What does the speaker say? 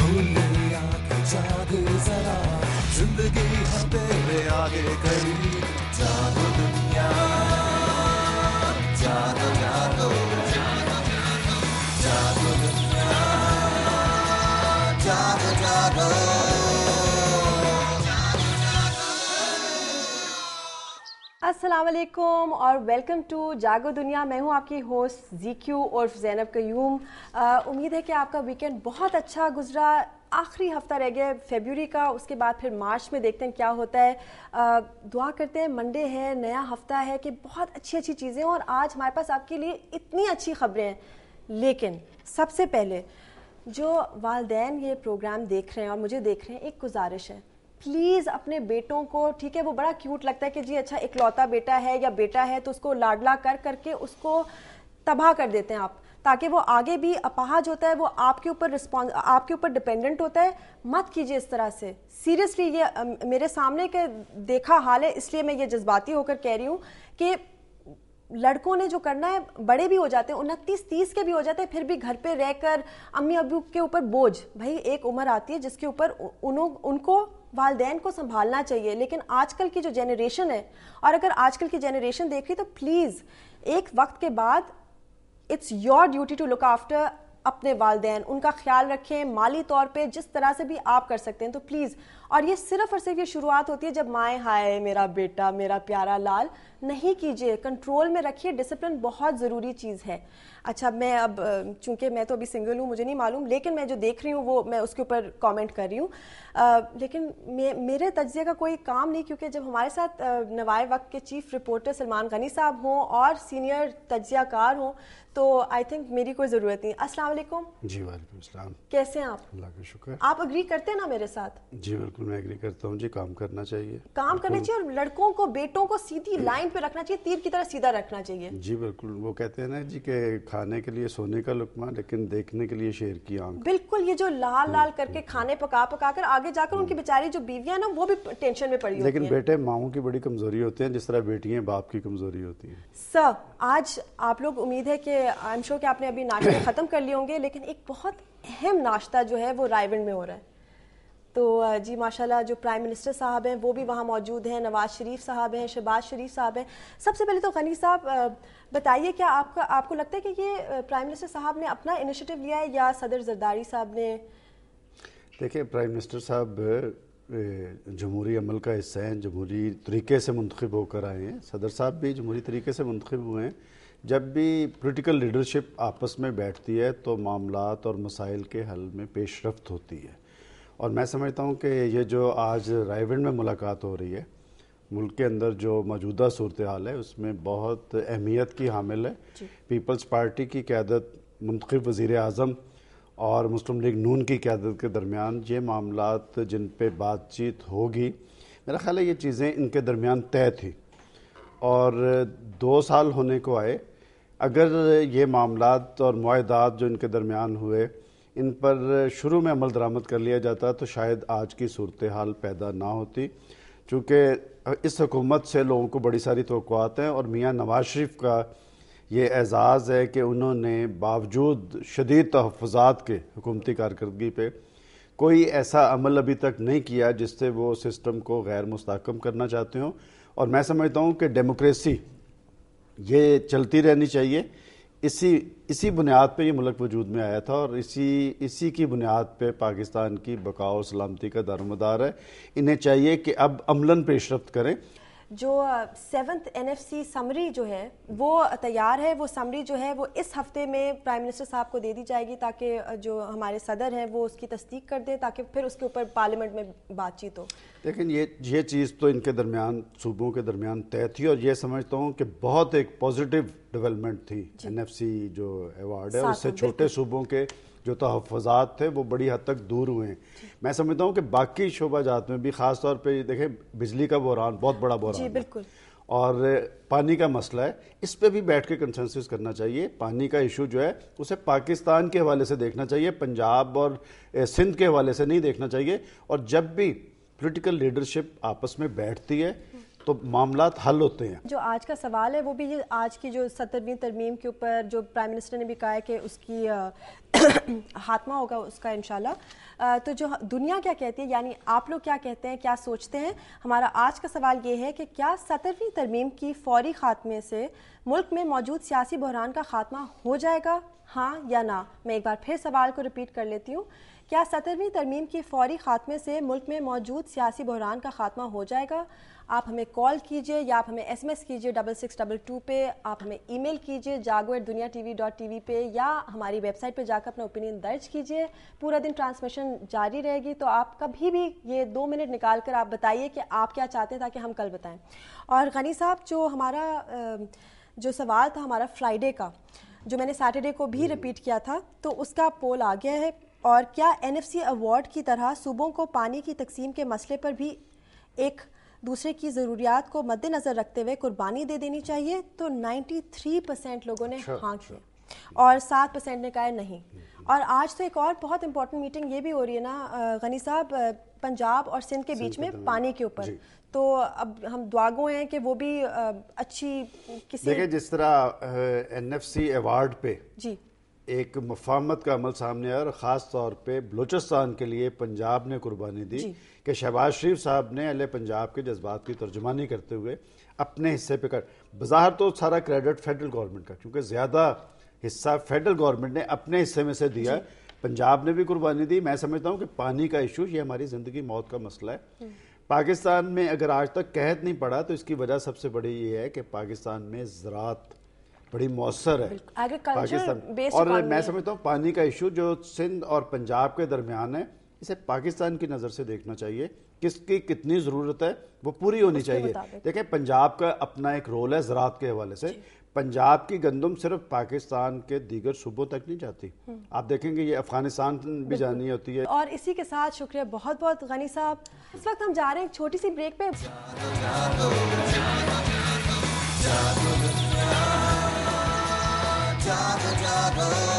खोल ले आंखें जाग जरा, जिंदगी है तेरे आगे खड़ी, जागो दुनिया, जागो जागो, जागो दुनिया, जागो जागो। अस्सलाम वालेकुम और वेलकम टू जागो दुनिया। मैं हूं आपकी होस्ट ज़ीक्यू और ज़ैनब कयूम। उम्मीद है कि आपका वीकेंड बहुत अच्छा गुजरा। आखिरी हफ्ता रह गया फरवरी का, उसके बाद फिर मार्च में देखते हैं क्या होता है। दुआ करते हैं, मंडे है, नया हफ्ता है, कि बहुत अच्छी अच्छी चीज़ें और आज हमारे पास आपके लिए इतनी अच्छी खबरें हैं। लेकिन सबसे पहले जो वालिदैन ये प्रोग्राम देख रहे हैं और मुझे देख रहे हैं, एक गुजारिश है, प्लीज़ अपने बेटों को, ठीक है वो बड़ा क्यूट लगता है कि जी अच्छा इकलौता बेटा है या बेटा है तो उसको लाडला कर करके उसको तबाह कर देते हैं आप, ताकि वो आगे भी अपाहज होता है, वो आपके ऊपर डिपेंडेंट होता है। मत कीजिए इस तरह से, सीरियसली। ये मेरे सामने के देखा हाल है, इसलिए मैं ये जज्बाती होकर कह रही हूँ कि लड़कों ने जो करना है, बड़े भी हो जाते हैं, 29-30 के भी हो जाते हैं, फिर भी घर पे रहकर अम्मी अब्बू के ऊपर बोझ। भाई एक उम्र आती है जिसके ऊपर उनको वालिदैन को संभालना चाहिए। लेकिन आजकल की जो जनरेशन है, और अगर आजकल की जनरेशन देख रही तो प्लीज़ एक वक्त के बाद it's your duty to look after अपने वालिदैन, उनका ख्याल रखें माली तौर पे जिस तरह से भी आप कर सकते हैं, तो प्लीज़। और ये सिर्फ और सिर्फ ये शुरुआत होती है जब माएँ हाय मेरा बेटा मेरा प्यारा लाल, नहीं कीजिए, कंट्रोल में रखिए। डिसिप्लिन बहुत ज़रूरी चीज़ है। अच्छा, मैं अब चूंकि मैं तो अभी सिंगल हूँ, मुझे नहीं मालूम, लेकिन मैं जो देख रही हूँ वो मैं उसके ऊपर कमेंट कर रही हूँ। लेकिन मेरे तज्ज़िये का कोई काम नहीं, क्योंकि जब हमारे साथ नवाए वक्त के चीफ रिपोर्टर सलमान गनी साहब हों और सीनियर तज्ज़ियाकार हों तो आई थिंक मेरी कोई ज़रूरत नहीं। अस्सलाम वालेकुम। जी वालेकुम अस्सलाम। कैसे हैं आप? अल्लाह का शुक्र। आप अग्री करते हैं ना मेरे साथ? जी बिल्कुल मैं एग्री करता हूँ जी, काम करना चाहिए, काम करना चाहिए, और लड़कों को बेटों को सीधी लाइन पे रखना चाहिए, तीर की तरह सीधा रखना चाहिए। जी बिल्कुल। वो कहते हैं ना जी कि खाने के लिए सोने का लुकमा, लेकिन देखने के लिए शेर की आंख। बिल्कुल, ये जो लाल लाल करके खाने पका पका कर आगे जाकर उनकी बेचारी जो बीवियां ना वो भी टेंशन में पड़ी होती लेकिन हैं। बेटे माओं की बड़ी कमजोरी होती है, जिस तरह बेटियां बाप की कमजोरी होती हैं। सर, आज आप लोग, उम्मीद है कि आई एम श्योर कि आपने अभी नाश्ते खत्म कर लिए होंगे, लेकिन एक बहुत अहम नाश्ता जो है वो रायविंड में हो रहा है। तो जी माशाल्लाह, जो प्राइम मिनिस्टर साहब हैं वो भी वहाँ मौजूद हैं, नवाज शरीफ साहब हैं, शहबाज शरीफ साहब हैं। सबसे पहले तो गनी साहब बताइए, क्या आपको लगता है कि ये प्राइम मिनिस्टर साहब ने अपना इनिशिएटिव लिया है या सदर जरदारी साहब ने? देखिए, प्राइम मिनिस्टर साहब जमहूरी अमल का हिस्सा हैं, जमहूरी तरीके से मुंतखब होकर आए हैं। सदर साहब भी जमहूरी तरीके से मुंतखब हुए हैं। जब भी पॉलिटिकल लीडरशिप आपस में बैठती है तो मामलात और मसाइल के हल में पेशरफ्त होती है। और मैं समझता हूँ कि ये जो आज रायविंड में मुलाकात हो रही है, मुल्क के अंदर जो मौजूदा सूरत हाल है उसमें बहुत अहमियत की हामिल है। पीपल्स पार्टी की क़यादत, मुंतखब वज़ीर आज़म और मुस्लिम लीग नून की क़यादत के दरमियान ये मामलात जिन पे बातचीत होगी, मेरा ख्याल है ये चीज़ें इनके दरमियान तय थी। और 2 साल होने को आए, अगर ये मामलात और मुआहदात जो इनके दरमियान हुए इन पर शुरू में अमल दरामद कर लिया जाता तो शायद आज की सूरत हाल पैदा ना होती। चूँकि इस हुकूमत से लोगों को बड़ी सारी तवक्कुआत हैं और मियाँ नवाज शरीफ का ये एज़ाज़ है कि उन्होंने बावजूद शदीद तहफ़्फ़ुज़ात के हुकूमती कारकर्दगी पे कोई ऐसा अमल अभी तक नहीं किया जिससे वो सिस्टम को गैर मुस्तहकम करना चाहते हों। और मैं समझता हूँ कि डेमोक्रेसी ये चलती रहनी चाहिए। इसी बुनियाद पे ये मुल्क वजूद में आया था और इसी की बुनियाद पे पाकिस्तान की बका और सलामती का दारोमदार है। इन्हें चाहिए कि अब अमलन पेशरफ्त करें। जो 7th NFC समरी जो है वो तैयार है, वो समरी जो है वो इस हफ्ते में प्राइम मिनिस्टर साहब को दे दी जाएगी, ताकि जो हमारे सदर हैं वो उसकी तस्दीक कर दें, ताकि फिर उसके ऊपर पार्लियामेंट में बातचीत हो। लेकिन ये चीज़ तो इनके दरमियान, सूबों के दरमियान तय थी और ये समझता हूँ कि बहुत एक पॉजिटिव डेवलपमेंट थी। NFC जो अवार्ड है उससे छोटे सूबों के जो तहफ़्फ़ुज़ात थे वो बड़ी हद तक दूर हुए हैं। मैं समझता हूँ कि बाकी शोबाजात में भी, ख़ास तौर पे देखें बिजली का बहरान बहुत बड़ा बहरान है, बिल्कुल, और पानी का मसला है, इस पे भी बैठ के कंसेंसस करना चाहिए। पानी का इशू जो है उसे पाकिस्तान के हवाले से देखना चाहिए, पंजाब और सिंध के हवाले से नहीं देखना चाहिए। और जब भी पॉलिटिकल लीडरशिप आपस में बैठती है تو معاملات حل ہوتے ہیں. جو آج کا سوال ہے وہ بھی یہ آج کی جو 70ویں ترمیم کے اوپر جو پرائم منسٹر نے بھی کہا ہے کہ اس کی خاتمہ ہوگا اس کا انشاءاللہ. تو جو دنیا کیا کہتی ہے، یعنی آپ لوگ کیا کہتے ہیں، کیا سوچتے ہیں؟ ہمارا آج کا سوال یہ ہے کہ کیا 70ویں ترمیم کی فوری خاتمے سے ملک میں موجود سیاسی بحران کا خاتمہ ہو جائے گا، ہاں یا نہ؟ میں ایک بار پھر سوال کو ریپیٹ کر لیتی ہوں. کیا 70ویں ترمیم کی فوری خاتمے سے ملک میں موجود سیاسی بحران کا خاتمہ ہو جائے گا؟ آپ ہمیں کال کیجئے یا آپ ہمیں ایس ایم ایس کیجئے 6622 پہ، آپ ہمیں ای میل کیجئے jago@duniatv.tv پہ، یا ہماری ویب سائٹ پہ جا کر اپنا اوپینین درج کیجئے. پورا دن ٹرانسمیشن جاری رہے گی، تو آپ کبھی بھی یہ 2 منٹ نکال کر آپ بتائیے کہ آپ کیا چاہتے ہیں تاکہ ہم کل بتائیں. اور غنی صاحب، جو ہمارا جو سوال تھا ہمارا فرائیڈے کا، جو میں نے سیٹرڈے کو بھی ریپیٹ کیا تھا، تو اس کا پول آ گیا ہے. اور کیا NFC ایوارڈ کی طرح صوبوں کو پانی کی تقسیم کے مسئلے پر بھی ایک دوسرے کی ضروریات کو مد نظر رکھتے ہوئے قربانی دے دینی چاہیے؟ تو 93% لوگوں نے ہاں کیا اور 7% نے کہا ہے نہیں. اور آج تو ایک اور بہت امپورٹنٹ میٹنگ یہ بھی ہو رہی ہے نا غنی صاحب، پنجاب اور سندھ کے بیچ میں پانی کے اوپر. تو اب ہم دعاگو ہیں کہ وہ بھی اچھی کسی دیکھیں جس طرح NFC ایوارڈ پہ جی ایک مفاہمت کا عمل سامنے آیا، اور خاص طور پہ بلوچستان کے لیے پنجاب نے قربانی دی کہ شہباز شریف صاحب نے اہل پنجاب کے جذبات کی ترجمانی کرتے ہوئے اپنے حصے پہ بظاہر تو سارا کریڈٹ فیڈرل گورنمنٹ کا، کیونکہ زیادہ حصہ فیڈرل گورنمنٹ نے اپنے حصے میں سے دیا. پنجاب نے بھی قربانی دی. میں سمجھتا ہوں کہ پانی کا ایشو یہ ہماری زندگی موت کا مسئلہ ہے. پاکستان میں اگر آج تک قحط نہیں پڑا تو اس کی وجہ سب سے بڑی یہ ہے کہ پاکستان میں زراعت بڑی مؤثر ہے پاکستان. اور میں سمجھتا ہوں پانی کا ایشو جو سندھ اور پنجاب کے درمیان ہے، اسے پاکستان کی نظر سے دیکھنا چاہیے. کس کی کتنی ضرورت ہے وہ پوری ہونی چاہیے. دیکھیں پنجاب کا اپنا ایک رول ہے زراعت کے حوالے سے. پنجاب کی گندم صرف پاکستان کے دیگر صوبوں تک نہیں جاتی، آپ دیکھیں گے یہ افغانستان بھی جانی ہوتی ہے. اور اسی کے ساتھ شکریہ بہت بہت غنی صاحب. اس وقت ہم جا رہے ہیں ایک چھوٹی سی بریک پہ. جاگو